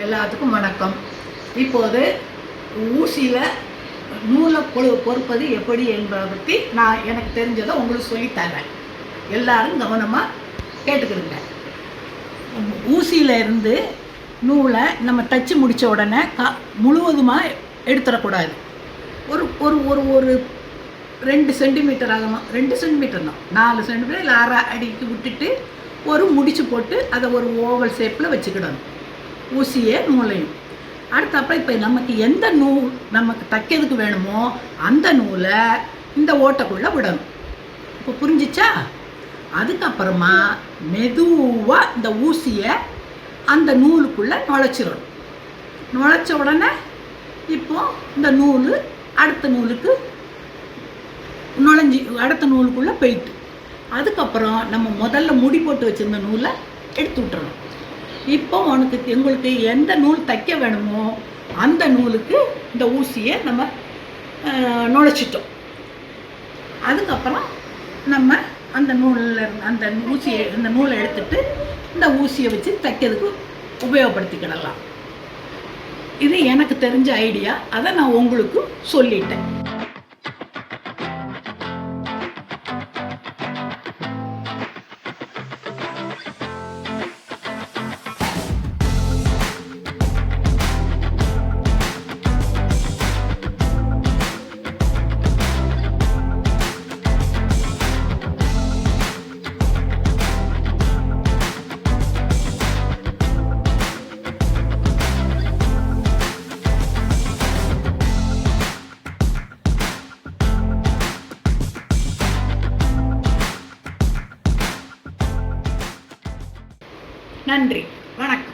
எல்லாத்துக்கும் வணக்கம். இப்போது ஊசியில் நூலை பொறுப்பது எப்படி என்பதை பற்றி நான் எனக்கு தெரிஞ்சதை உங்களுக்கு சொல்லித்தரேன். எல்லாரும் கவனமாக கேட்டுக்கிறேங்க. ஊசியில் இருந்து நூலை நம்ம தச்சு முடித்த உடனே முழுவதுமாக எடுத்துடக்கூடாது. ஒரு ஒரு ஒரு ஒரு 2 சென்டிமீட்டர் ஆகணும், 2 சென்டிமீட்டர் தான், 4 சென்டிமீட்டர் இல்லை 1/2 அடிக்கு விட்டுட்டு ஒரு முடிச்சு போட்டு அதை ஒரு ஓவல் ஷேப்பில் வச்சுக்கிடணும், ஊசியே நூலையும். அடுத்தப்பறம் இப்போ நமக்கு எந்த நூல் நமக்கு தைக்கிறதுக்கு வேணுமோ அந்த நூலை இந்த ஓட்டைக்குள்ளே விடணும். இப்போ புரிஞ்சிச்சா? அதுக்கப்புறமா மெதுவாக இந்த ஊசியை அந்த நூலுக்குள்ளே நுழைச்சிடணும். நுழைச்ச உடனே இப்போ இந்த நூல் அடுத்த நூலுக்கு அடுத்த நூலுக்குள்ளே போயிட்டு அதுக்கப்புறம் நம்ம முதல்ல முடி போட்டு வச்சுருந்த நூலை எடுத்து விட்டுறணும். இப்போ எங்களுக்கு எந்த நூல் தைக்க வேணுமோ அந்த நூலுக்கு இந்த ஊசியை நம்ம நுழைச்சிட்டோம். அதுக்கப்புறம் நம்ம அந்த நூலை எடுத்துட்டு இந்த ஊசியை வச்சு தைக்கிறதுக்கு உபயோகப்படுத்திக்கிடலாம். இது எனக்கு தெரிஞ்ச ஐடியா, அதை நான் உங்களுக்கு சொல்லிட்டேன். நன்றி, வணக்கம்.